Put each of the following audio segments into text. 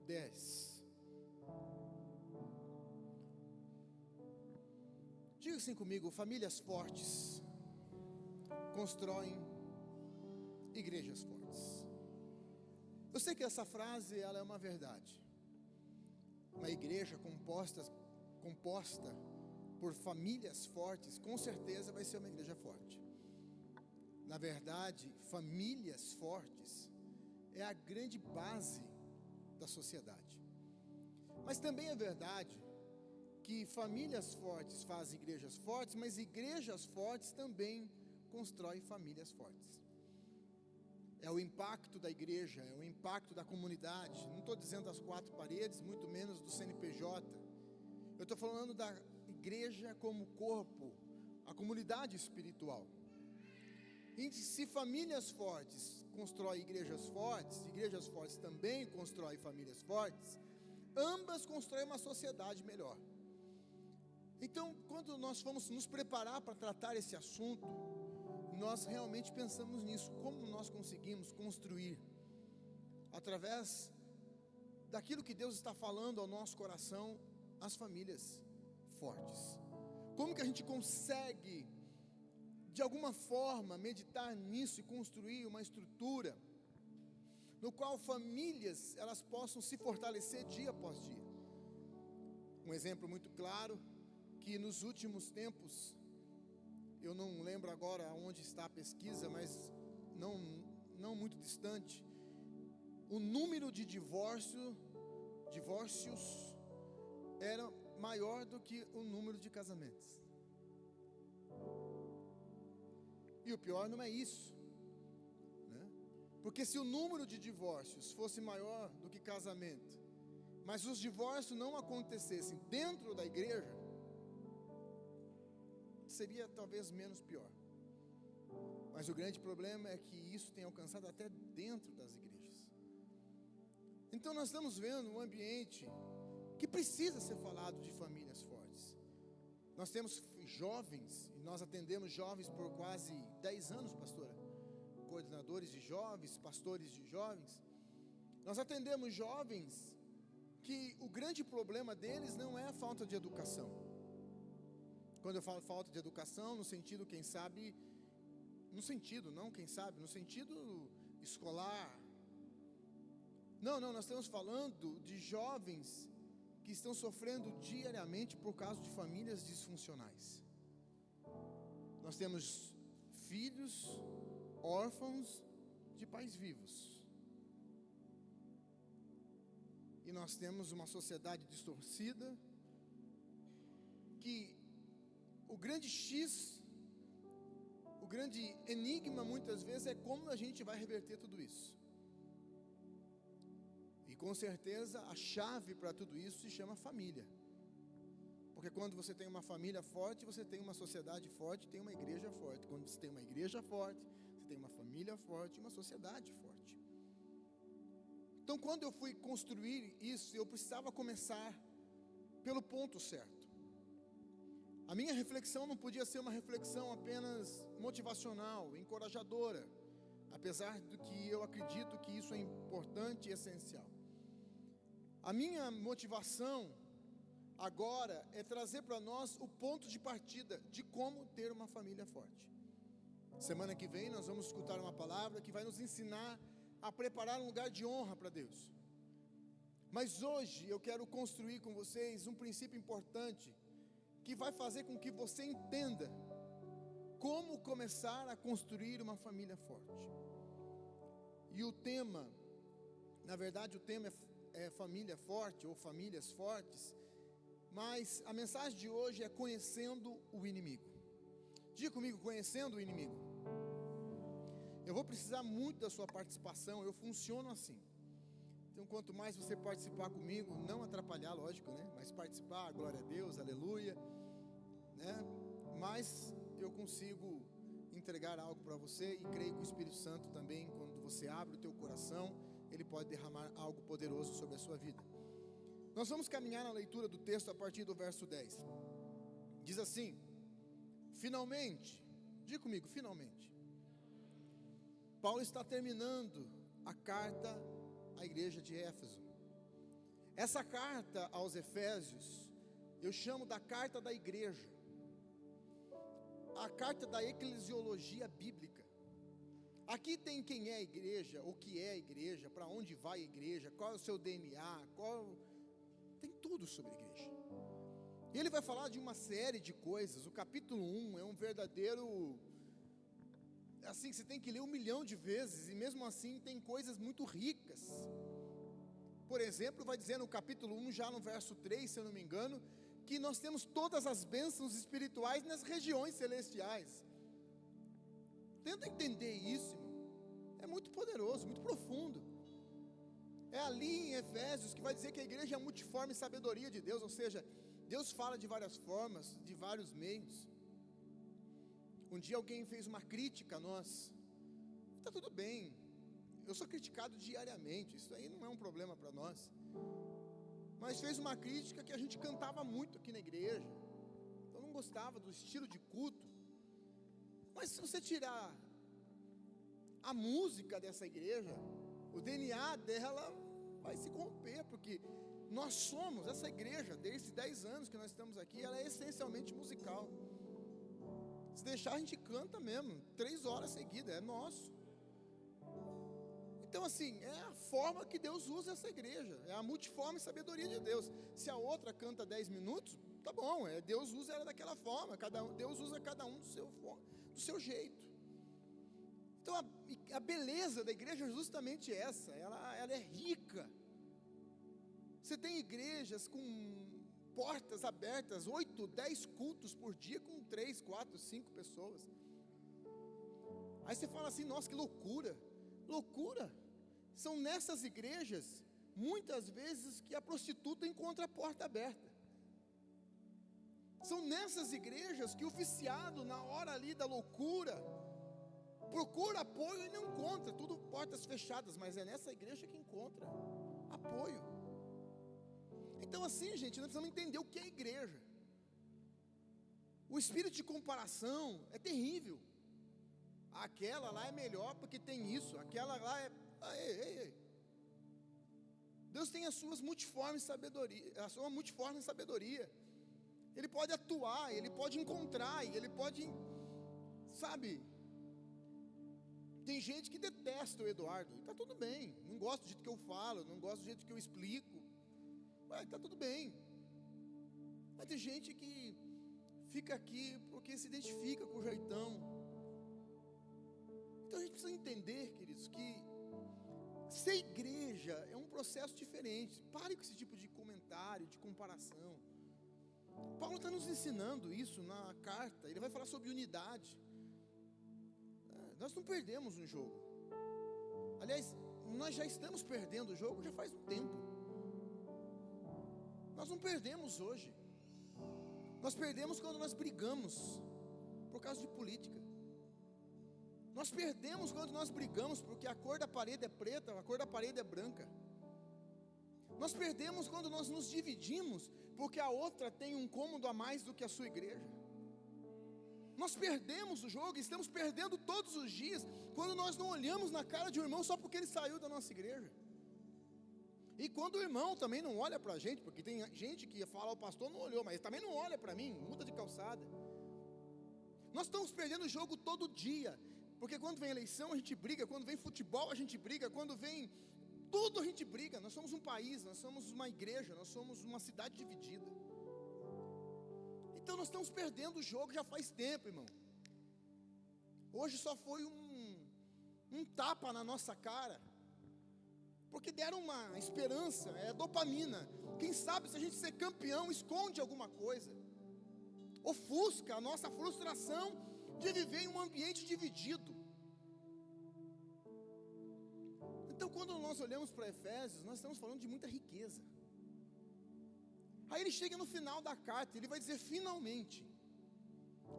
10. Diga assim comigo: famílias fortes constroem igrejas fortes. Eu sei que essa frase ela é uma verdade. Uma igreja composta por famílias fortes, com certeza vai ser uma igreja forte. Na verdade, famílias fortes é a grande base da sociedade. Mas também é verdade que famílias fortes fazem igrejas fortes, mas igrejas fortes também constroem famílias fortes. É o impacto da igreja, é o impacto da comunidade. Não estou dizendo das quatro paredes, muito menos do CNPJ. Eu estou falando da igreja como corpo, a comunidade espiritual. E se famílias fortes constroem igrejas fortes também constroem famílias fortes, ambas constroem uma sociedade melhor. Então, quando nós vamos nos preparar para tratar esse assunto, nós realmente pensamos nisso, como nós conseguimos construir, através daquilo que Deus está falando ao nosso coração, as famílias fortes. Como que a gente consegue, de alguma forma, meditar nisso e construir uma estrutura, no qual famílias, elas possam se fortalecer dia após dia. Um exemplo muito claro, que nos últimos tempos, eu não lembro agora onde está a pesquisa, mas não muito distante, o número de divórcios era maior do que o número de casamentos. E o pior não é isso, né? Porque se o número de divórcios fosse maior do que casamento, mas os divórcios não acontecessem dentro da igreja, seria talvez menos pior. Mas o grande problema é que isso tem alcançado até dentro das igrejas. Então nós estamos vendo um ambiente que precisa ser falado de famílias fortes. Nós temos jovens, e nós atendemos jovens por quase 10 anos, pastora. Coordenadores de jovens, pastores de jovens. Nós atendemos jovens que o grande problema deles não é a falta de educação. Quando eu falo falta de educação, no sentido, quem sabe, no sentido escolar. Não, nós estamos falando de jovens que estão sofrendo diariamente por causa de famílias disfuncionais. Nós temos filhos órfãos de pais vivos. E nós temos uma sociedade distorcida, que o grande enigma muitas vezes é como a gente vai reverter tudo isso. E com certeza a chave para tudo isso se chama família. Porque quando você tem uma família forte, você tem uma sociedade forte, tem uma igreja forte. Quando você tem uma igreja forte, você tem uma família forte e uma sociedade forte. Então, quando eu fui construir isso, eu precisava começar pelo ponto certo. A minha reflexão não podia ser uma reflexão apenas motivacional, encorajadora, apesar do que eu acredito que isso é importante e essencial. A minha motivação agora é trazer para nós o ponto de partida de como ter uma família forte. Semana que vem nós vamos escutar uma palavra que vai nos ensinar a preparar um lugar de honra para Deus. Mas hoje eu quero construir com vocês um princípio importante que vai fazer com que você entenda como começar a construir uma família forte. E o tema, na verdade o tema é família forte ou famílias fortes, mas a mensagem de hoje é conhecendo o inimigo. Diga comigo, conhecendo o inimigo. Eu vou precisar muito da sua participação, eu funciono assim. Então quanto mais você participar comigo, não atrapalhar, lógico, né? Mas participar, glória a Deus, aleluia, né? Mais eu consigo entregar algo para você, e creio que o Espírito Santo também, quando você abre o teu coração, ele pode derramar algo poderoso sobre a sua vida. Nós vamos caminhar na leitura do texto a partir do verso 10. Diz assim: finalmente, diga comigo, finalmente. Paulo está terminando a carta à igreja de Éfeso. Essa carta aos Efésios, eu chamo da carta da igreja, a carta da eclesiologia bíblica. Aqui tem quem é a igreja, o que é a igreja, para onde vai a igreja, qual é o seu DNA, tem tudo sobre a igreja. E ele vai falar de uma série de coisas. O capítulo 1 é um verdadeiro, assim, você tem que ler 1 milhão de vezes, e mesmo assim tem coisas muito ricas. Por exemplo, vai dizer no capítulo 1, já no verso 3, se eu não me engano, que nós temos todas as bênçãos espirituais nas regiões celestiais. Tenta entender isso, irmão. É muito poderoso, muito profundo. É ali em Efésios que vai dizer que a igreja é a multiforme sabedoria de Deus, ou seja, Deus fala de várias formas, de vários meios. Um dia alguém fez uma crítica a nós. Está tudo bem, eu sou criticado diariamente, isso aí não é um problema para nós. Mas fez uma crítica que a gente cantava muito aqui na igreja. Eu não gostava do estilo de culto. Mas se você tirar a música dessa igreja, o DNA dela vai se corromper, porque nós somos, essa igreja, desde 10 anos que nós estamos aqui, ela é essencialmente musical. Se deixar, a gente canta mesmo, 3 horas seguidas, é nosso. Então assim, é a forma que Deus usa essa igreja, é a multiforme sabedoria de Deus. Se a outra canta 10 minutos, tá bom, Deus usa ela daquela forma, Deus usa cada um do seu jeito. Então a beleza da igreja é justamente essa, ela é rica. Você tem igrejas com portas abertas, 8, 10 cultos por dia, com 3, 4, 5 pessoas. Aí você fala assim, nossa, que loucura. Loucura. São nessas igrejas, muitas vezes, que a prostituta encontra a porta aberta. São nessas igrejas que o viciado, na hora ali da loucura, procura apoio e não encontra, tudo portas fechadas, mas é nessa igreja que encontra apoio. Então assim, gente, nós precisamos entender o que é igreja. O espírito de comparação é terrível. Aquela lá é melhor porque tem isso, aquela lá é... Ei. Deus tem a sua multiforme sabedoria. Ele pode atuar, Ele pode encontrar, Ele pode, sabe? Tem gente que detesta o Eduardo, e está tudo bem, não gosta do jeito que eu falo, não gosta do jeito que eu explico, está tudo bem. Mas tem gente que fica aqui porque se identifica com o jeitão. Então a gente precisa entender, queridos, que ser igreja é um processo diferente. Pare com esse tipo de comentário, de comparação. Paulo está nos ensinando isso na carta. Ele vai falar sobre unidade. Nós não perdemos um jogo. Aliás, nós já estamos perdendo o jogo já faz um tempo. Nós não perdemos hoje. Nós perdemos quando nós brigamos por causa de política. Nós perdemos quando nós brigamos porque a cor da parede é preta, a cor da parede é branca. Nós perdemos quando nós nos dividimos porque a outra tem um cômodo a mais do que a sua igreja. Nós perdemos o jogo, estamos perdendo todos os dias quando nós não olhamos na cara de um irmão só porque ele saiu da nossa igreja. E quando o irmão também não olha para a gente, porque tem gente que ia falar, o pastor não olhou, mas também não olha para mim, muda de calçada. Nós estamos perdendo o jogo todo dia. Porque quando vem eleição a gente briga, quando vem futebol a gente briga, quando vem tudo a gente briga. Nós somos um país, nós somos uma igreja, nós somos uma cidade dividida. Então nós estamos perdendo o jogo já faz tempo, irmão. Hoje só foi um tapa na nossa cara, porque deram uma esperança, é dopamina. Quem sabe se a gente ser campeão esconde alguma coisa, ofusca a nossa frustração de viver em um ambiente dividido. Então quando nós olhamos para Efésios, nós estamos falando de muita riqueza. Aí ele chega no final da carta, ele vai dizer finalmente.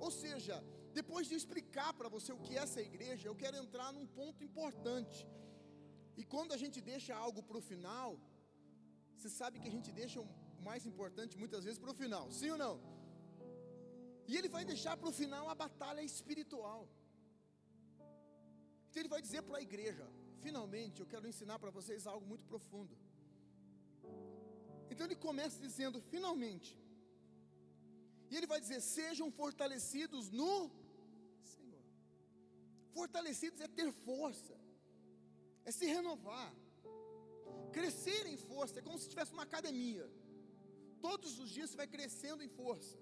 Ou seja, depois de eu explicar para você o que é essa igreja, eu quero entrar num ponto importante. E quando a gente deixa algo para o final, você sabe que a gente deixa o mais importante muitas vezes para o final, sim ou não? E ele vai deixar para o final a batalha espiritual. Então ele vai dizer para a igreja: finalmente eu quero ensinar para vocês algo muito profundo. Então ele começa dizendo, finalmente. E ele vai dizer, sejam fortalecidos no Senhor. Fortalecidos é ter força, é se renovar. Crescer em força é como se estivesse numa academia. Todos os dias você vai crescendo em força.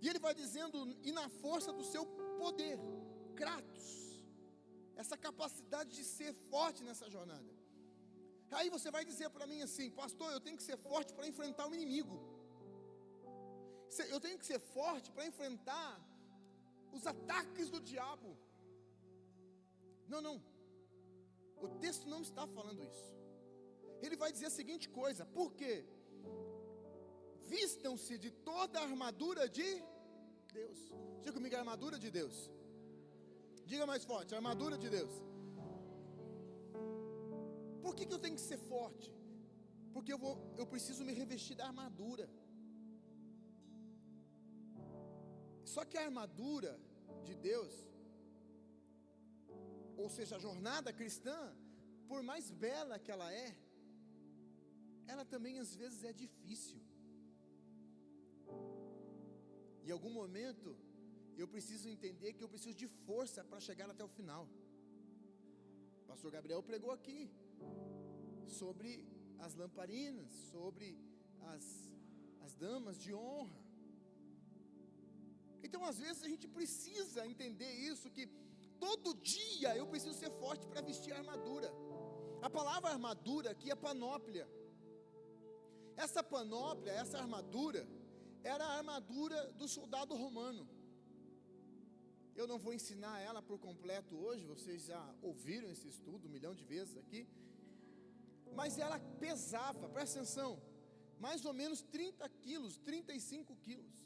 E ele vai dizendo, e na força do seu poder, Kratos, essa capacidade de ser forte nessa jornada. Aí você vai dizer para mim assim, pastor, eu tenho que ser forte para enfrentar o inimigo. Eu tenho que ser forte para enfrentar os ataques do diabo. Não. O texto não está falando isso. Ele vai dizer a seguinte coisa, por quê? Vistam-se de toda a armadura de Deus. Diga comigo, a armadura de Deus. Diga mais forte, a armadura de Deus. Por que eu tenho que ser forte? Porque eu preciso me revestir da armadura. Só que a armadura de Deus, ou seja, a jornada cristã, por mais bela que ela também às vezes é difícil. Em algum momento, eu preciso entender que eu preciso de força para chegar até o final. O pastor Gabriel pregou aqui sobre as lamparinas, sobre as damas de honra. Então às vezes a gente precisa entender isso, que todo dia eu preciso ser forte para vestir a armadura. A palavra armadura aqui é panóplia. Essa panóplia, essa armadura, era a armadura do soldado romano. Eu não vou ensinar ela por completo hoje, vocês já ouviram esse estudo 1 milhão de vezes aqui. Mas ela pesava, presta atenção, mais ou menos 30 quilos, 35 quilos.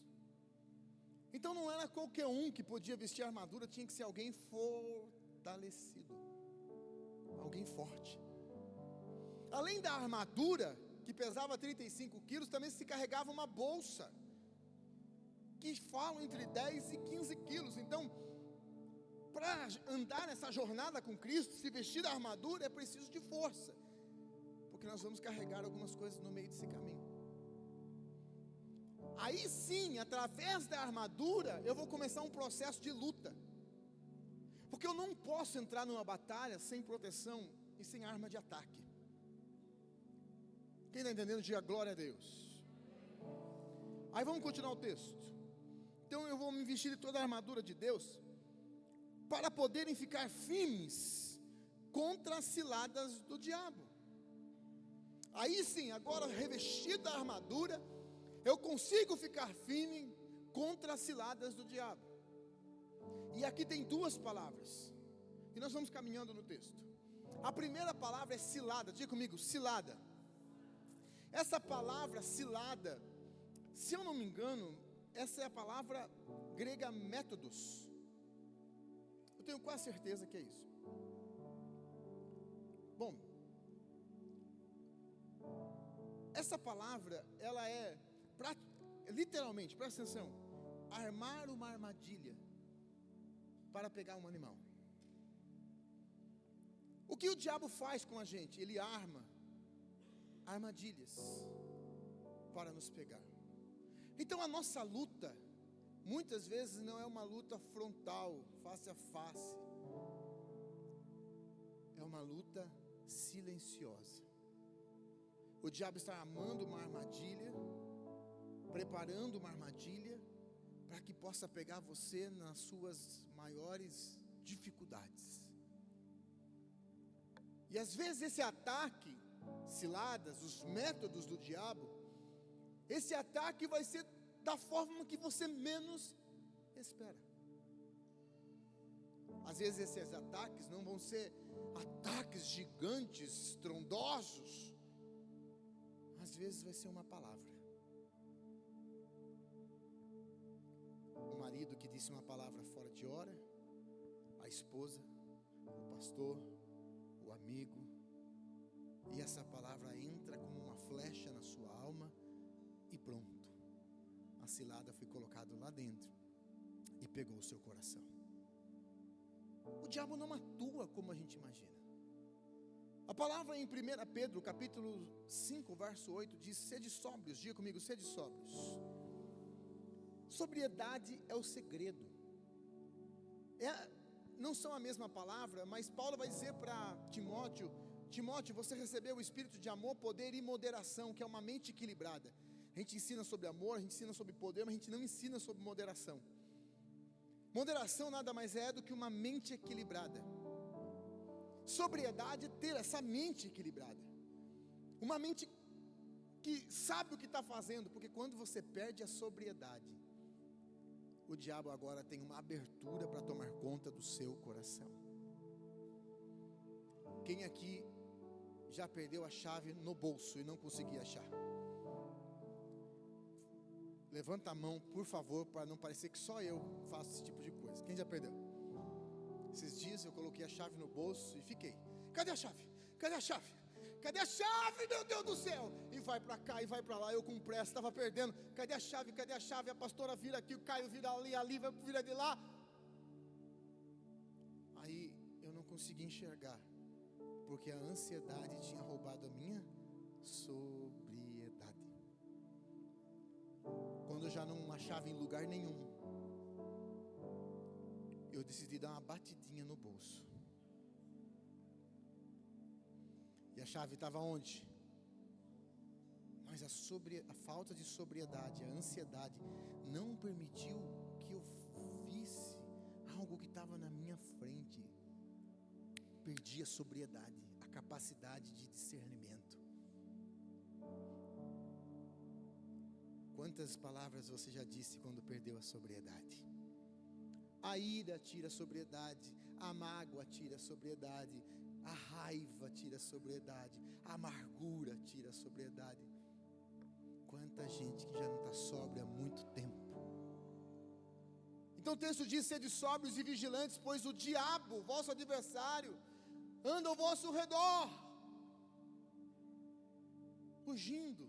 Então não era qualquer um que podia vestir a armadura, tinha que ser alguém fortalecido, alguém forte. Além da armadura, que pesava 35 quilos, também se carregava uma bolsa, que falam entre 10 e 15 quilos. Então, para andar nessa jornada com Cristo, se vestir da armadura, é preciso de força, porque nós vamos carregar algumas coisas no meio desse caminho. Aí sim, através da armadura, eu vou começar um processo de luta, porque eu não posso entrar numa batalha sem proteção e sem arma de ataque. Quem está entendendo, diga glória a Deus. Aí vamos continuar o texto. Então eu vou me vestir de toda a armadura de Deus, para poderem ficar firmes contra as ciladas do diabo. Aí sim, agora revestido da armadura, eu consigo ficar firme contra as ciladas do diabo. E aqui tem duas palavras, e nós vamos caminhando no texto. A primeira palavra é cilada, diga comigo, cilada. Essa palavra cilada, se eu não me engano, essa é a palavra grega métodos. Eu tenho quase certeza que é isso. Bom, essa palavra, ela é, literalmente, presta atenção, armar uma armadilha para pegar um animal. O que o diabo faz com a gente? Ele arma armadilhas para nos pegar. Então a nossa luta, muitas vezes não é uma luta frontal, face a face. É uma luta silenciosa. O diabo está armando uma armadilha, preparando uma armadilha, para que possa pegar você nas suas maiores dificuldades. E às vezes esse ataque, ciladas, os métodos do diabo, esse ataque vai ser da forma que você menos espera. Às vezes esses ataques não vão ser ataques gigantes, estrondosos. Às vezes vai ser uma palavra. O marido que disse uma palavra fora de hora, a esposa, o pastor, o amigo, e essa palavra entra como uma flecha na sua alma e pronto, a cilada foi colocada lá dentro e pegou o seu coração. O diabo não atua como a gente imagina. A palavra em 1 Pedro, capítulo 5, verso 8, diz: sede sóbrios. Diga comigo, sede sóbrios. Sobriedade é o segredo. Não são a mesma palavra, mas Paulo vai dizer para Timóteo: Timóteo, você recebeu o espírito de amor, poder e moderação, que é uma mente equilibrada. A gente ensina sobre amor, a gente ensina sobre poder, mas a gente não ensina sobre moderação. Moderação nada mais é do que uma mente equilibrada. Sobriedade é ter essa mente equilibrada, uma mente que sabe o que está fazendo, porque quando você perde a sobriedade, o diabo agora tem uma abertura para tomar conta do seu coração. Quem aqui já perdeu a chave no bolso e não conseguia achar? Levanta a mão, por favor, para não parecer que só eu faço esse tipo de coisa. Quem já perdeu? Esses dias eu coloquei a chave no bolso e fiquei: cadê a chave? Cadê a chave? Cadê a chave, meu Deus do céu? E vai para cá e vai para lá, eu com pressa, estava perdendo. Cadê a chave? Cadê a chave? A pastora vira aqui, o Caio vira ali, ali vira de lá. Aí eu não consegui enxergar, porque a ansiedade tinha roubado a minha sobriedade. Quando eu já não achava em lugar nenhum, eu decidi dar uma batidinha no bolso. E a chave estava onde? Mas a falta de sobriedade, a ansiedade, não permitiu que eu visse algo que estava na minha frente. Perdi a sobriedade, a capacidade de discernimento. Quantas palavras você já disse quando perdeu a sobriedade? A ira tira a sobriedade, a mágoa tira a sobriedade, a raiva tira a sobriedade, a amargura tira a sobriedade. Quanta gente que já não está sóbria há muito tempo. Então o texto diz: sede sóbrios e vigilantes, pois o diabo, vosso adversário, anda ao vosso redor, fugindo,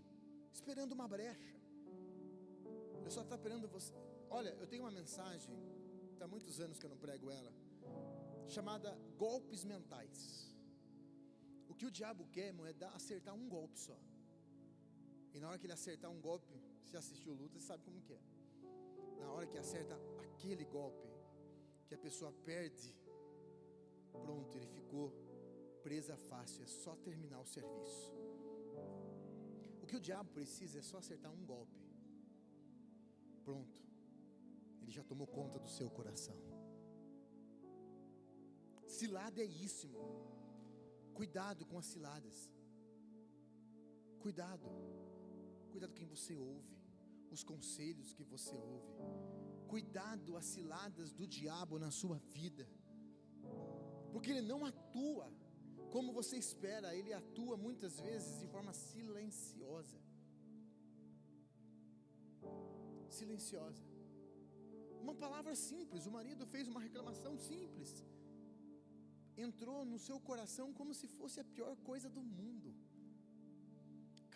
esperando uma brecha. Ele só está esperando você. Olha, eu tenho uma mensagem, há muitos anos que eu não prego ela, chamada golpes mentais. O que o diabo quer, irmão, é acertar um golpe só. E na hora que ele acertar um golpe, você assistiu luta, você sabe como que é. Na hora que acerta aquele golpe, que a pessoa perde, pronto, ele ficou presa fácil, é só terminar o serviço. O que o diabo precisa é só acertar um golpe. Pronto, ele já tomou conta do seu coração. Cilada é isso, irmão. Cuidado com as ciladas. Cuidado quem você ouve, os conselhos que você ouve. Cuidado as ciladas do diabo na sua vida, porque ele não atua como você espera, ele atua muitas vezes de forma silenciosa. Silenciosa. Uma palavra simples, o marido fez uma reclamação simples, entrou no seu coração como se fosse a pior coisa do mundo,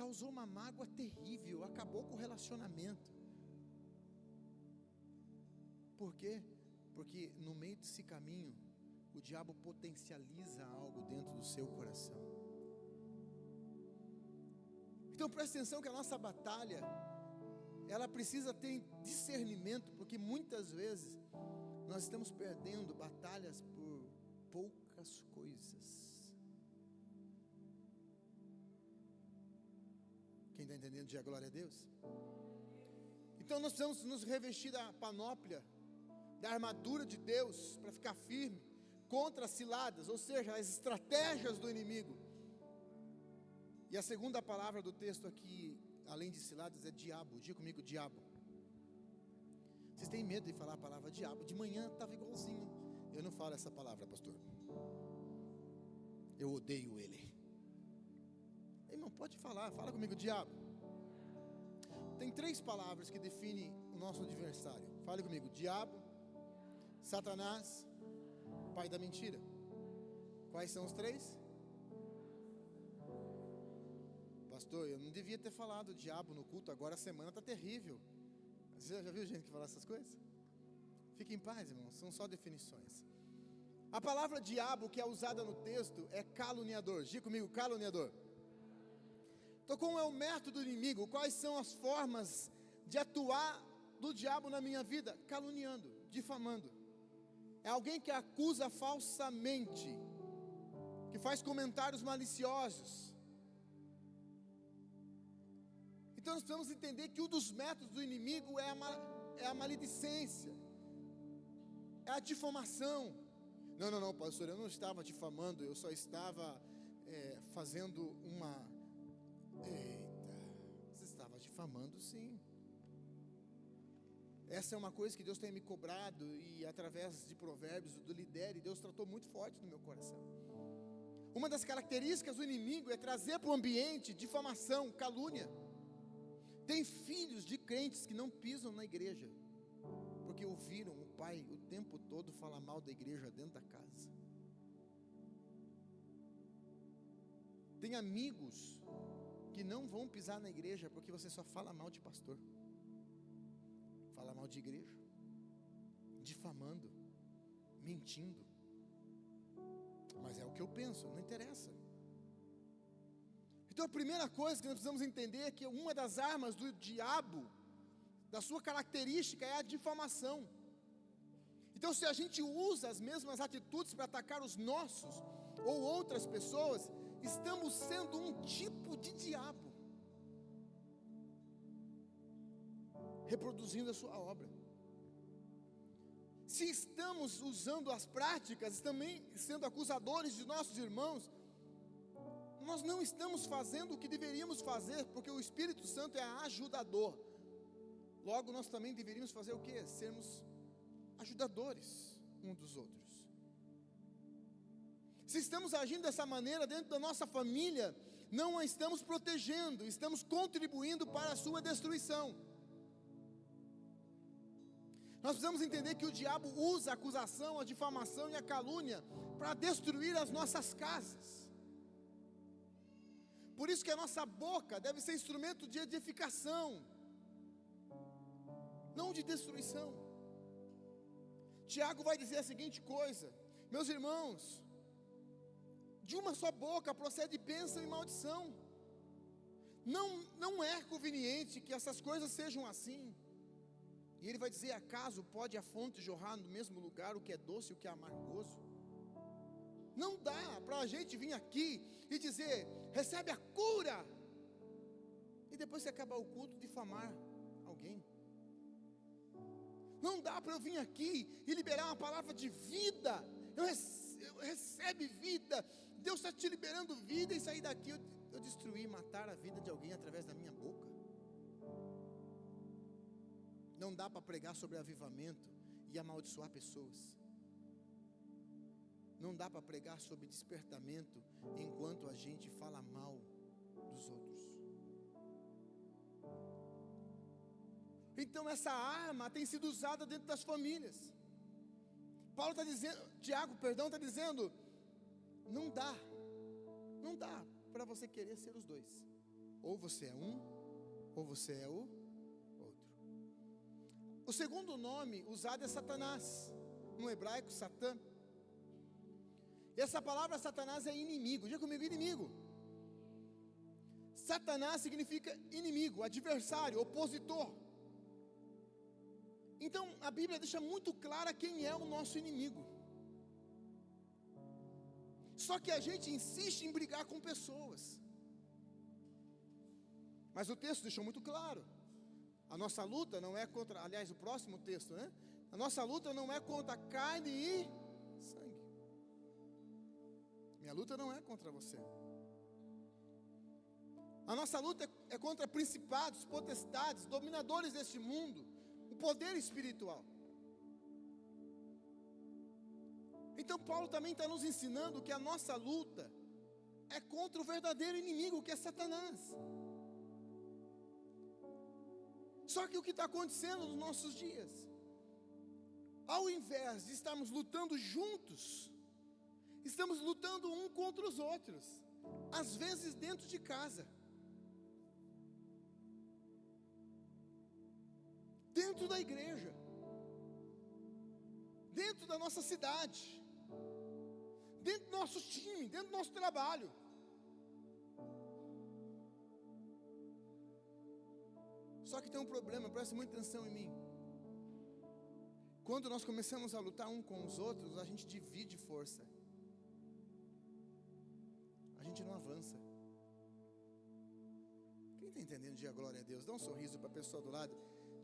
causou uma mágoa terrível, acabou com o relacionamento. Por quê? Porque no meio desse caminho, o diabo potencializa algo dentro do seu coração. Então presta atenção que a nossa batalha, ela precisa ter discernimento, porque muitas vezes nós estamos perdendo batalhas por poucas coisas. Quem está entendendo, diga glória a Deus. Então nós precisamos nos revestir da panóplia, da armadura de Deus, para ficar firme contra as ciladas, ou seja, as estratégias do inimigo. E a segunda palavra do texto aqui, além de ciladas, é diabo. Diga comigo, diabo. Vocês têm medo de falar a palavra diabo? De manhã estava igualzinho. Eu não falo essa palavra, pastor. Eu odeio ele. Irmão, pode falar, fala comigo, diabo. Tem 3 palavras que definem o nosso adversário. Fale comigo, diabo, Satanás, pai da mentira. Quais são os 3? Pastor, eu não devia ter falado diabo no culto, agora a semana está terrível. Você já viu gente que fala essas coisas? Fique em paz, irmão, são só definições. A palavra diabo que é usada no texto é caluniador. Diga comigo, caluniador. Então, qual é o método do inimigo? Quais são as formas de atuar do diabo na minha vida? Caluniando, difamando. É alguém que acusa falsamente, que faz comentários maliciosos. Então nós precisamos entender que um dos métodos do inimigo é a maledicência, é a difamação. Não, pastor, eu não estava difamando, eu só estava fazendo uma... Eita, você estava difamando, sim. Essa é uma coisa que Deus tem me cobrado, e através de provérbios do Lidere, Deus tratou muito forte no meu coração. Uma das características do inimigo é trazer para o ambiente difamação, calúnia. Tem filhos de crentes que não pisam na igreja, porque ouviram o pai o tempo todo falar mal da igreja dentro da casa. Tem amigos que não vão pisar na igreja, porque você só fala mal de pastor, fala mal de igreja, difamando, mentindo. Mas é o que eu penso, não interessa. Então a primeira coisa que nós precisamos entender é que uma das armas do diabo, da sua característica, é a difamação. Então, se a gente usa as mesmas atitudes para atacar os nossos ou outras pessoas, estamos sendo um tipo de diabo, reproduzindo a sua obra. Se estamos usando as práticas, também sendo acusadores de nossos irmãos, nós não estamos fazendo o que deveríamos fazer, porque o Espírito Santo é ajudador. Logo, nós também deveríamos fazer o quê? Sermos ajudadores uns dos outros. Se estamos agindo dessa maneira dentro da nossa família, não a estamos protegendo, estamos contribuindo para a sua destruição. Nós precisamos entender que o diabo usa a acusação, a difamação e a calúnia para destruir as nossas casas. Por isso que a nossa boca deve ser instrumento de edificação, não de destruição. Tiago vai dizer a seguinte coisa: meus irmãos, de uma só boca procede bênção e maldição. Não é conveniente que essas coisas sejam assim. E ele vai dizer: acaso pode a fonte jorrar no mesmo lugar o que é doce e o que é amargoso? Não dá para a gente vir aqui e dizer, recebe a cura, e depois que acabar o culto, difamar alguém. Não dá para eu vir aqui e liberar uma palavra de vida, recebe vida, Deus está te liberando vida, e sair daqui eu destruir, matar a vida de alguém através da minha boca. Não dá para pregar sobre avivamento e amaldiçoar pessoas. Não dá para pregar sobre despertamento enquanto a gente fala mal dos outros. Então essa arma tem sido usada dentro das famílias. Tiago está dizendo, não dá para você querer ser os dois. Ou você é um, ou você é o outro. O segundo nome usado é Satanás, no hebraico Satã. Essa palavra Satanás é inimigo. Diga comigo, inimigo. Satanás significa inimigo, adversário, opositor. Então a Bíblia deixa muito clara quem é o nosso inimigo. Só que a gente insiste em brigar com pessoas. Mas o texto deixou muito claro. A nossa luta não é contra, aliás, o próximo texto, né? A nossa luta não é contra carne e sangue. Minha luta não é contra você. A nossa luta é contra principados, potestades, dominadores deste mundo, o poder espiritual. Então Paulo também está nos ensinando que a nossa luta é contra o verdadeiro inimigo, que é Satanás. Só que o que está acontecendo nos nossos dias, ao invés de estarmos lutando juntos, estamos lutando um contra os outros, às vezes dentro de casa, dentro da igreja, dentro da nossa cidade. dentro do nosso time, dentro do nosso trabalho. Só que tem um problema, presta muita atenção em mim. Quando nós começamos a lutar um com os outros, a gente divide força. A gente não avança. Quem está entendendo, diga glória a Deus. Dá um sorriso para a pessoa do lado.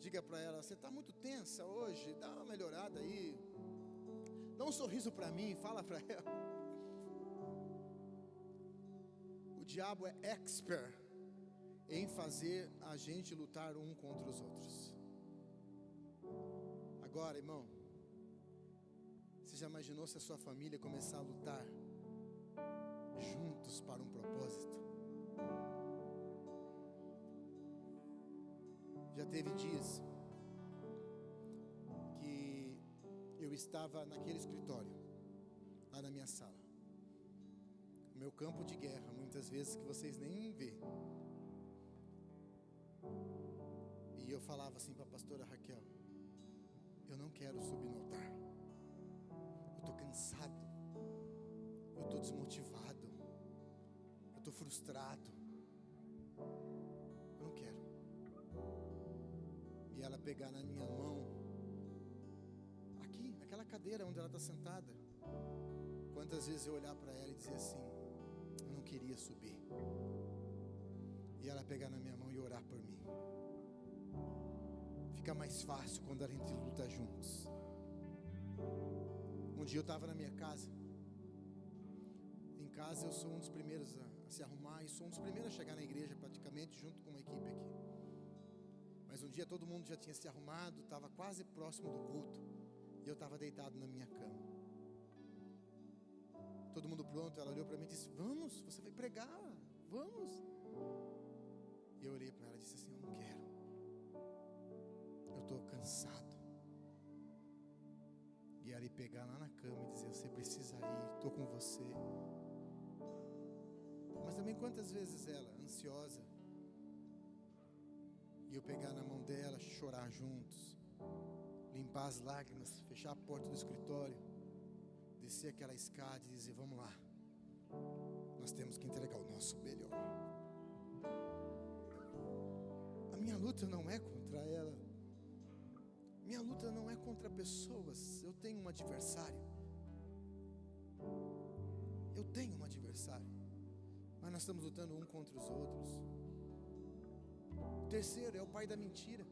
Diga para ela, você está muito tensa hoje, dá uma melhorada aí. Dá um sorriso para mim, fala para ela. O diabo é expert em fazer a gente lutar um contra os outros. Agora, irmão, você já imaginou se a sua família começar a lutar juntos para um propósito? Já teve dias que eu estava naquele escritório, lá na minha sala, meu campo de guerra, muitas vezes que vocês nem vê. E eu falava assim para a pastora Raquel: eu não quero subir no altar, eu estou cansado, eu estou desmotivado, eu estou frustrado, eu não quero. E ela pegar na minha mão, aqui, naquela cadeira onde ela está sentada. Quantas vezes eu olhar para ela e dizer assim: eu não queria subir. E ela pegar na minha mão e orar por mim. Fica mais fácil quando a gente luta juntos. Um dia eu estava na minha casa. Em casa eu sou um dos primeiros a se arrumar e sou um dos primeiros a chegar na igreja praticamente junto com uma equipe aqui. Mas um dia todo mundo já tinha se arrumado, estava quase próximo do culto, e eu estava deitado na minha cama. Todo mundo pronto, ela olhou para mim e disse: vamos, você vai pregar, vamos. E eu olhei para ela e disse assim: eu não quero, eu estou cansado. E ela ia pegar lá na cama e dizer: você precisa ir, estou com você. Mas também quantas vezes ela, ansiosa, e eu pegar na mão dela, chorar juntos, limpar as lágrimas, fechar a porta do escritório, descer aquela escada e dizer: vamos lá, nós temos que entregar o nosso melhor. A minha luta não é contra ela, minha luta não é contra pessoas. Eu tenho um adversário, mas nós estamos lutando um contra os outros. O terceiro é o pai da mentira.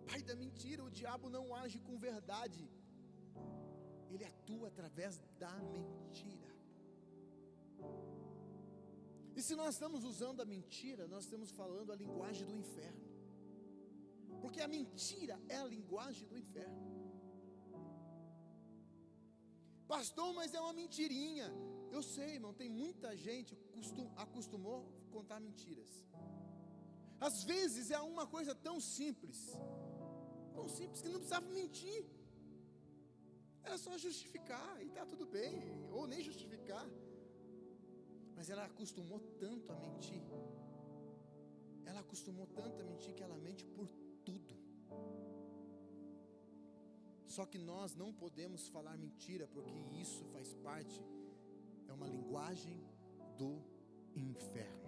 Pai da mentira, o diabo não age com verdade, ele atua através da mentira. E se nós estamos usando a mentira, nós estamos falando a linguagem do inferno, porque a mentira é a linguagem do inferno. Pastor, mas é uma mentirinha. Eu sei, irmão, tem muita gente que acostumou a contar mentiras. Às vezes é uma coisa tão simples que não precisava mentir, era só justificar e está tudo bem, ou nem justificar. Mas ela acostumou tanto a mentir, que ela mente por tudo. Só que nós não podemos falar mentira, porque isso faz parte, é uma linguagem do inferno.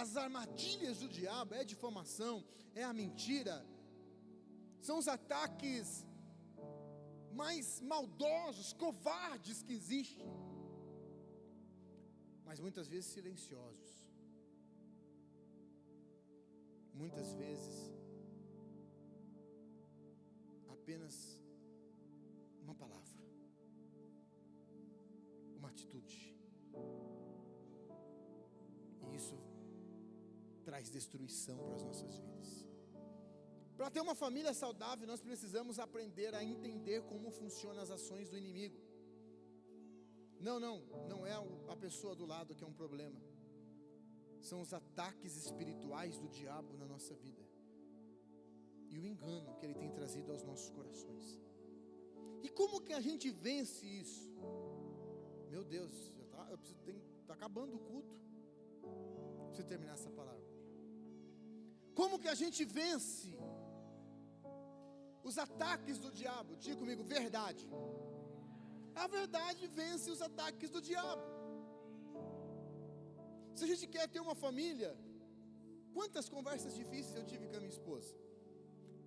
As armadilhas do diabo é a difamação, é a mentira, são os ataques mais maldosos, covardes que existem, mas muitas vezes silenciosos, muitas vezes apenas uma palavra, uma atitude, e isso traz destruição para as nossas vidas. Para ter uma família saudável, nós precisamos aprender a entender como funcionam as ações do inimigo. Não é a pessoa do lado que é um problema, são os ataques espirituais do diabo na nossa vida, e o engano que ele tem trazido aos nossos corações. E como que a gente vence isso? Meu Deus, está acabando o culto. Preciso terminar essa palavra. Como que a gente vence os ataques do diabo. Diga comigo, verdade. A verdade vence os ataques do diabo. Se a gente quer ter uma família, quantas conversas difíceis eu tive com a minha esposa?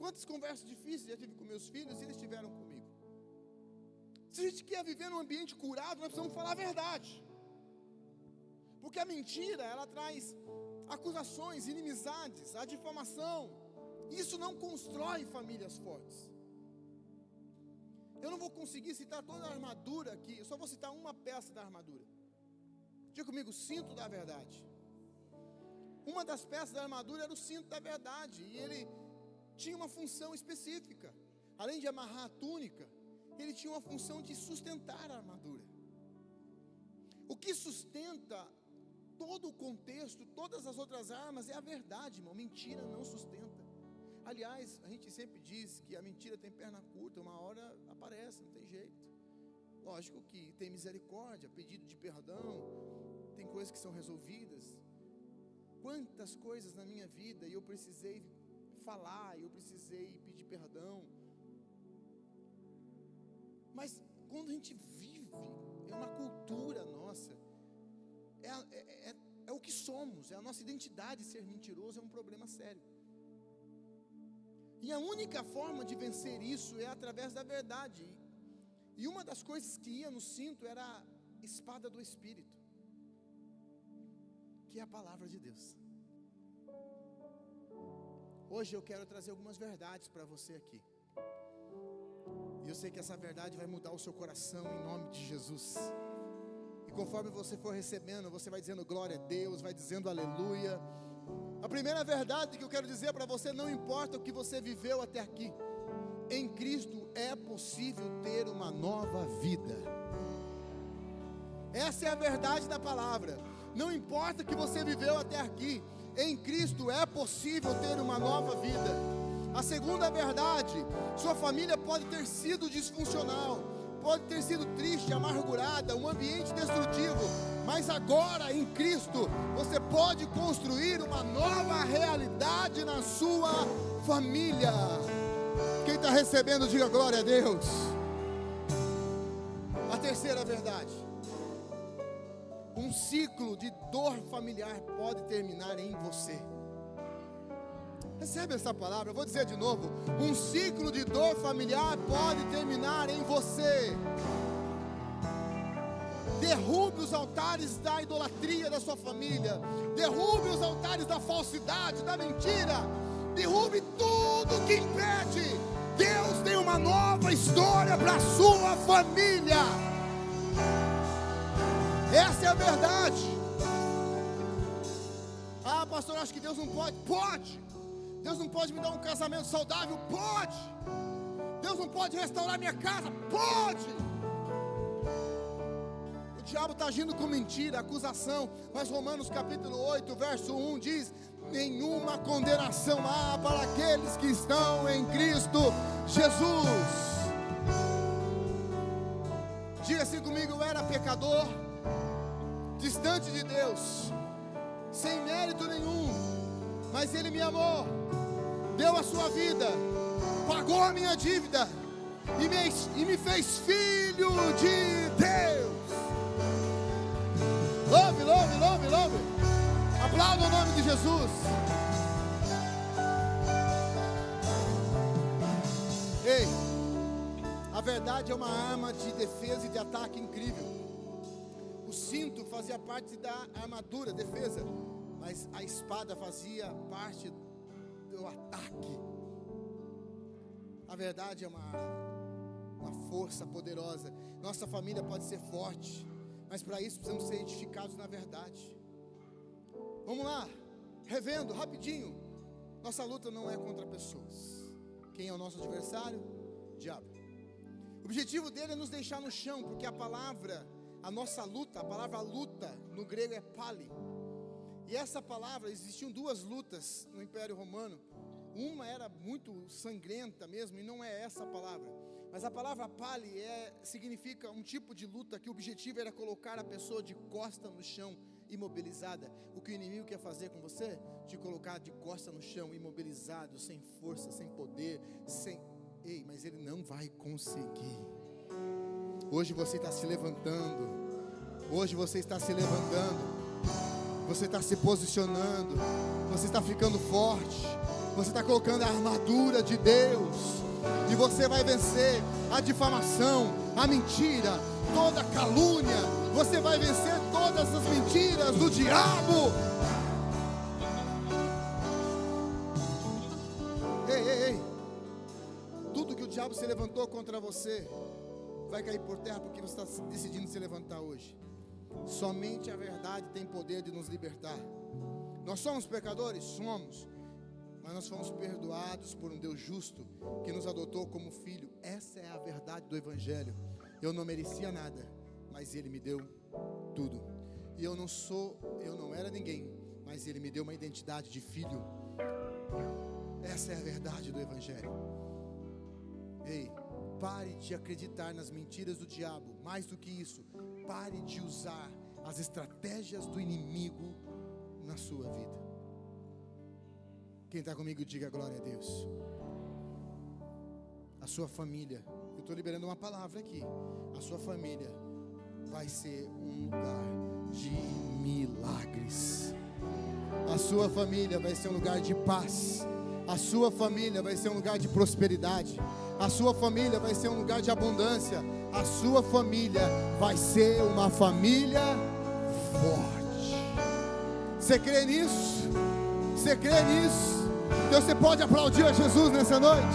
Quantas conversas difíceis eu tive com meus filhos e eles tiveram comigo? Se a gente quer viver num ambiente curado, nós precisamos falar a verdade. Porque a mentira, ela traz acusações, inimizades, a difamação. Isso não constrói famílias fortes. Eu não vou conseguir citar toda a armadura aqui, eu só vou citar uma peça da armadura. Diga comigo, cinto da verdade. Uma das peças da armadura era o cinto da verdade, e ele tinha uma função específica. Além de amarrar a túnica, ele tinha uma função de sustentar a armadura. O que sustenta todo o contexto, todas as outras armas, é a verdade, irmão. Mentira não sustenta. Aliás, a gente sempre diz que a mentira tem perna curta, uma hora aparece, não tem jeito. Lógico que tem misericórdia, pedido de perdão, tem coisas que são resolvidas. Quantas coisas na minha vida e eu precisei falar, eu precisei pedir perdão. Mas quando a gente vive, é uma cultura nossa, é o que somos, é a nossa identidade. Ser mentiroso é um problema sério. E a única forma de vencer isso é através da verdade. E uma das coisas que ia no cinto era a espada do Espírito, que é a palavra de Deus. Hoje eu quero trazer algumas verdades para você aqui. E eu sei que essa verdade vai mudar o seu coração em nome de Jesus. E conforme você for recebendo, você vai dizendo glória a Deus, vai dizendo aleluia. A primeira verdade que eu quero dizer para você: não importa o que você viveu até aqui, em Cristo é possível ter uma nova vida. Essa é a verdade da palavra. Não importa o que você viveu até aqui, em Cristo é possível ter uma nova vida. A segunda verdade: sua família pode ter sido disfuncional, pode ter sido triste, amargurada, um ambiente destrutivo, mas agora em Cristo você pode construir uma nova realidade na sua família. Quem está recebendo, diga glória a Deus. A terceira verdade: um ciclo de dor familiar pode terminar em você. Recebe essa palavra, eu vou dizer de novo: um ciclo de dor familiar pode terminar em você. Derrube os altares da idolatria da sua família, derrube os altares da falsidade, da mentira, derrube tudo que impede. Deus tem uma nova história para a sua família. Essa é a verdade. Ah, pastor, acho que Deus não pode. Pode. Deus não pode me dar um casamento saudável? Pode. Deus não pode restaurar minha casa? Pode. O diabo está agindo com mentira, acusação, mas Romanos capítulo 8, verso 1 diz: nenhuma condenação há para aqueles que estão em Cristo Jesus. Diga assim comigo: eu era pecador, distante de Deus, sem mérito nenhum, mas Ele me amou, deu a sua vida, pagou a minha dívida e me fez filho de Deus. Louve, louve, louve, louve. Aplauda o nome de Jesus. Ei, a verdade é uma arma de defesa e de ataque incrível. O cinto fazia parte da armadura, defesa, mas a espada fazia parte do ataque. A verdade é uma força poderosa. Nossa família pode ser forte, mas para isso precisamos ser edificados na verdade. Vamos lá, revendo rapidinho. Nossa luta não é contra pessoas. Quem é o nosso adversário? O diabo. O objetivo dele é nos deixar no chão, porque a nossa luta, a palavra luta no grego é pali. E essa palavra, existiam duas lutas no Império Romano. Uma era muito sangrenta mesmo, e não é essa a palavra. Mas a palavra pali significa um tipo de luta que o objetivo era colocar a pessoa de costa no chão, imobilizada. O que o inimigo quer fazer com você? Te colocar de costa no chão, imobilizado, sem força, sem poder, Ei, mas ele não vai conseguir. Hoje você está se levantando. Hoje você está se levantando. Você está se posicionando. Você está ficando forte. Você está colocando a armadura de Deus. E você vai vencer a difamação, a mentira, toda a calúnia. Você vai vencer todas as mentiras do diabo. Ei. Tudo que o diabo se levantou contra você vai cair por terra, porque você está decidindo se levantar hoje. Somente a verdade tem poder de nos libertar. Nós somos pecadores? Somos. Mas nós fomos perdoados por um Deus justo que nos adotou como filho. Essa é a verdade do Evangelho. Eu não merecia nada, mas Ele me deu tudo. E eu não era ninguém, mas Ele me deu uma identidade de filho. Essa é a verdade do Evangelho. Ei, pare de acreditar nas mentiras do diabo. Mais do que isso, pare de usar as estratégias do inimigo na sua vida. Quem está comigo, diga glória a Deus. A sua família, eu estou liberando uma palavra aqui. A sua família vai ser um lugar de milagres. A sua família vai ser um lugar de paz. A sua família vai ser um lugar de prosperidade. A sua família vai ser um lugar de abundância. A sua família vai ser uma família forte. Você crê nisso? Você crê nisso? Então você pode aplaudir a Jesus nessa noite?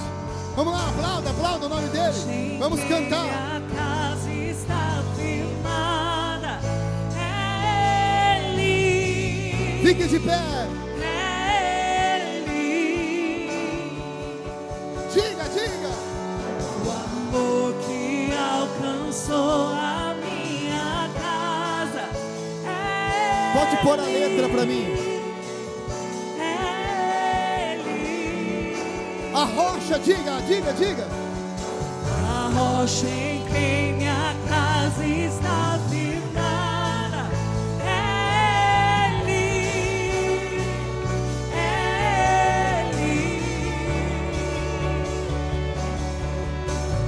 Vamos lá, aplauda o nome dele. Vamos cantar. A casa está firmada. Ele. Fique de pé. Diga. O amor que alcançou a minha casa. Pode pôr a letra para mim. A rocha, diga. A rocha em quem minha casa está firmada. Ele.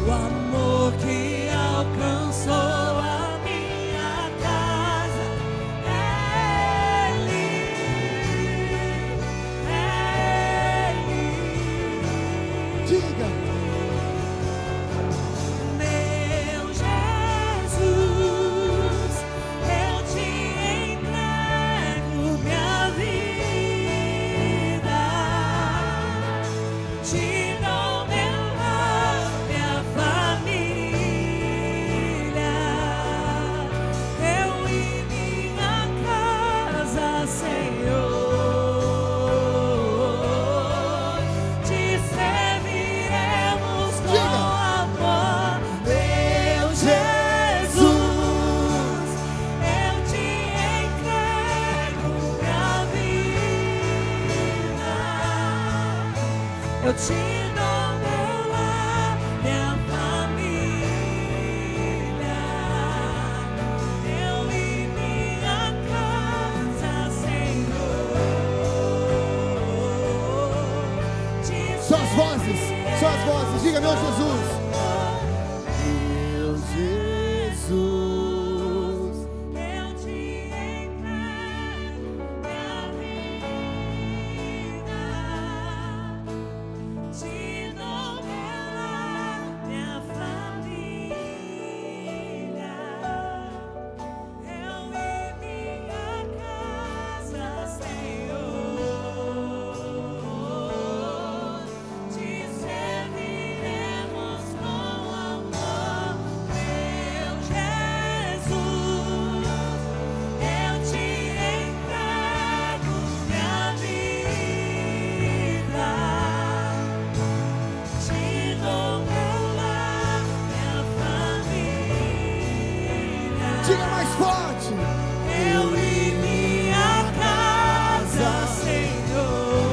O amor que alcançou a minha casa. Diga. Meu Jesus, eu te entrego minha vida, te dou meu lar, minha família, eu e minha casa, Senhor. Eu te dou meu lar, minha família, eu e minha casa, Senhor. Suas vozes, diga meu Jesus. Meu Jesus. Eu te entrego minha vida, te dou meu lar, minha família, eu e minha casa, Senhor, te serviremos com amor, meu Jesus, eu te entrego minha vida, te dou meu lar, minha família. Diga mais forte. Eu e minha casa, Senhor,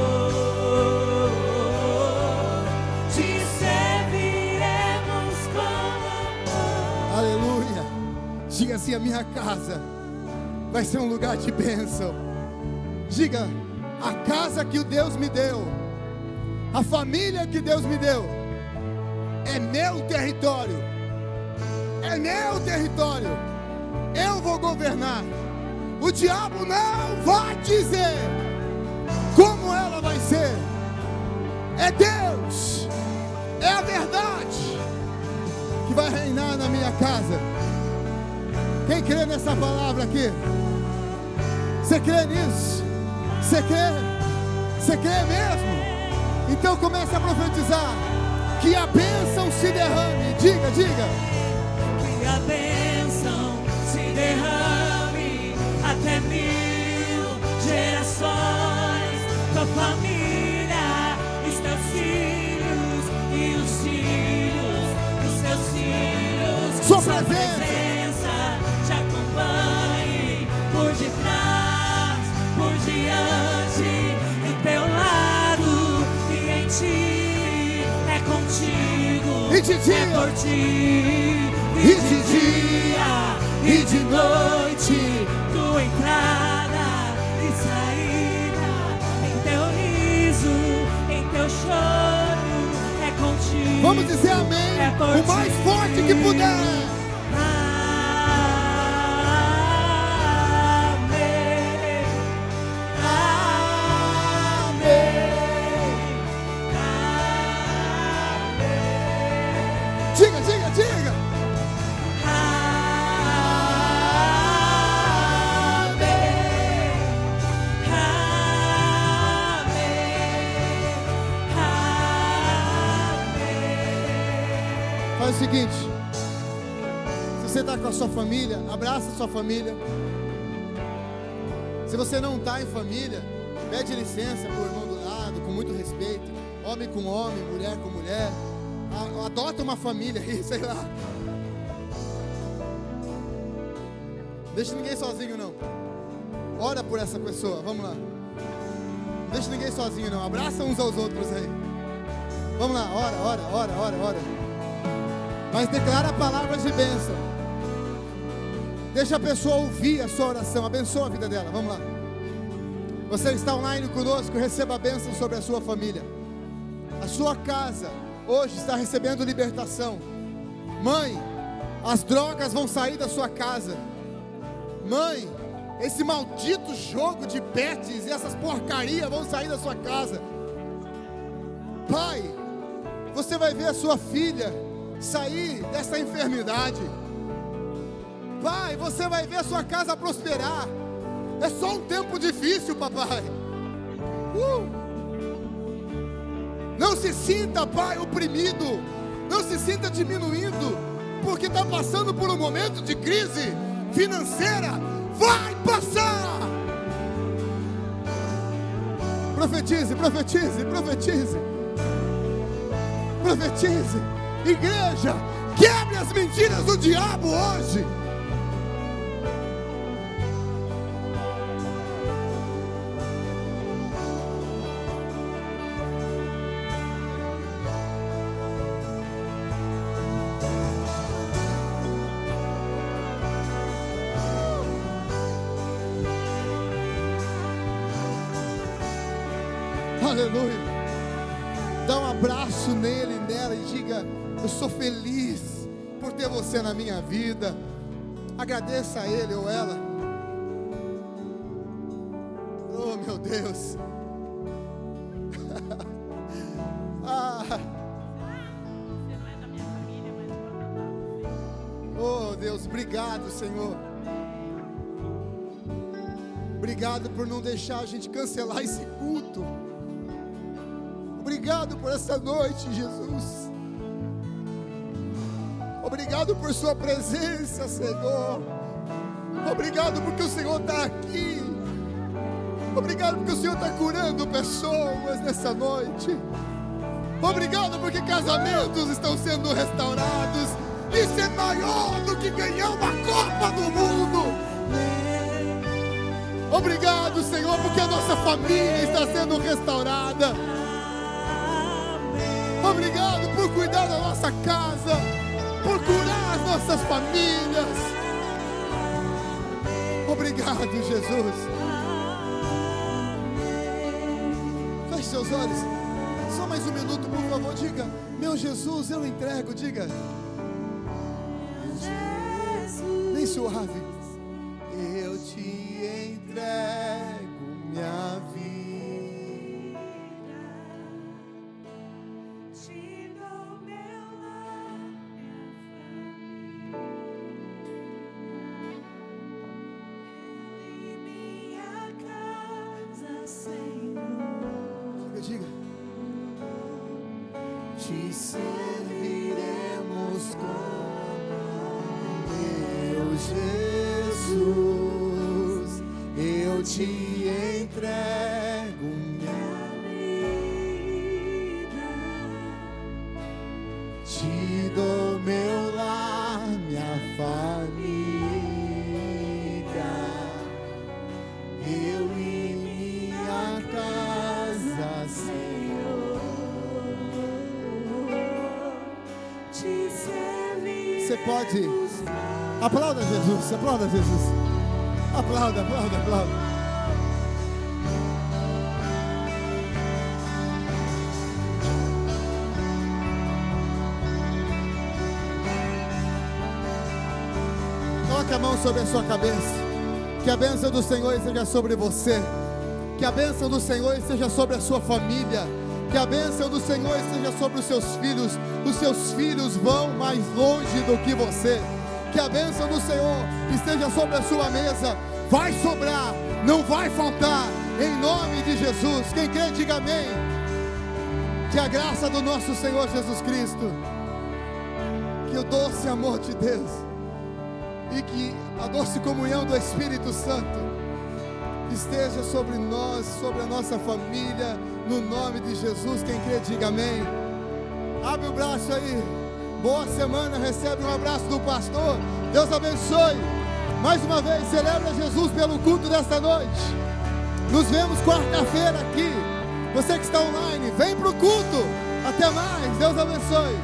te serviremos com amor. Aleluia. Diga assim: a minha casa vai ser um lugar de bênção. Diga: a casa que o Deus me deu, a família que Deus me deu, É meu território. É meu território. Eu vou governar. O diabo não vai dizer como ela vai ser. É Deus. É a verdade que vai reinar na minha casa. Quem crê nessa palavra aqui? Você crê nisso? Você crê? Você crê mesmo? Então comece a profetizar. Que a bênção se derrame. Diga, diga. Que a bênção se derrame até 1000 gerações. Tua família, os teus filhos e os filhos dos teus filhos. Sua presença te acompanhe por detrás, por diante, em teu lado e em ti. É contigo, E de dia, é por ti, e de dia, e de noite, tua entrada e saída, em teu riso, em teu choro, é contigo. vamos dizer amém. É por O mais ti. forte que puder. Amém. Diga, diga, diga. Faz o seguinte. Se você está com a sua família, abraça a sua família. Se você não está em família, pede licença para o irmão do lado, com muito respeito. Homem com homem, mulher com mulher. Adota uma família aí, sei lá. Não deixa ninguém sozinho não. Ora por essa pessoa, vamos lá. Não deixa ninguém sozinho não. Abraça uns aos outros aí. Vamos lá, ora. Mas declara palavras de bênção. Deixa a pessoa ouvir a sua oração. Abençoa a vida dela, vamos lá. Você está online conosco, receba a bênção sobre a sua família. A sua casa hoje está recebendo libertação. Mãe, as drogas vão sair da sua casa. Mãe, esse maldito jogo de bets e essas porcarias vão sair da sua casa. Pai, você vai ver a sua filha sair dessa enfermidade. Pai, você vai ver a sua casa prosperar. É só um tempo difícil, papai. Não se sinta, pai, oprimido. Não se sinta diminuindo, porque está passando por um momento de crise financeira. Vai passar. Profetize, profetize, profetize. Profetize. Igreja, quebre as mentiras do diabo hoje. Aleluia. Dá um abraço nele e nela e diga: eu sou feliz por ter você na minha vida. Agradeça a ele ou ela. Oh, meu Deus. Oh, Deus, obrigado, Senhor. Obrigado por não deixar a gente cancelar esse culto. Obrigado por essa noite, Jesus. Obrigado por sua presença, Senhor. Obrigado porque o Senhor está aqui. Obrigado porque o Senhor está curando pessoas nessa noite. Obrigado porque casamentos estão sendo restaurados. Isso é maior do que ganhar uma Copa do Mundo. Obrigado, Senhor, porque a nossa família está sendo restaurada. Obrigado por cuidar da nossa casa, por curar as nossas famílias. Obrigado, Jesus. Feche seus olhos. Só mais um minuto, por favor. Diga: meu Jesus, eu entrego. Diga. Bem suave. Eu te entrego minha vida. Te dou meu lar, minha família. Em minha casa, Senhor. Diga. Te serviremos como meu Jesus. Eu te entrego minha Vida. te dou meu lar, minha família, eu e minha casa, Senhor. Te serviremos. Você pode. Aplauda Jesus, aplauda Jesus. Aplauda, aplauda, aplauda. Coloque a mão sobre a sua cabeça. Que a bênção do Senhor esteja sobre você. Que a bênção do Senhor esteja sobre a sua família. Que a bênção do Senhor esteja sobre os seus filhos. Os seus filhos vão mais longe do que você. Que a bênção do Senhor esteja sobre a sua mesa. Vai sobrar, não vai faltar. Em nome de Jesus. Quem crê, diga amém. Que a graça do nosso Senhor Jesus Cristo, que o doce amor de Deus e que a doce comunhão do Espírito Santo esteja sobre nós, sobre a nossa família, no nome de Jesus. Quem crê, diga amém. Abre o braço aí. Boa semana, recebe um abraço do pastor. Deus abençoe. Mais uma vez, celebra Jesus pelo culto desta noite. Nos vemos quarta-feira aqui. Você que está online, vem para o culto. Até mais, Deus abençoe.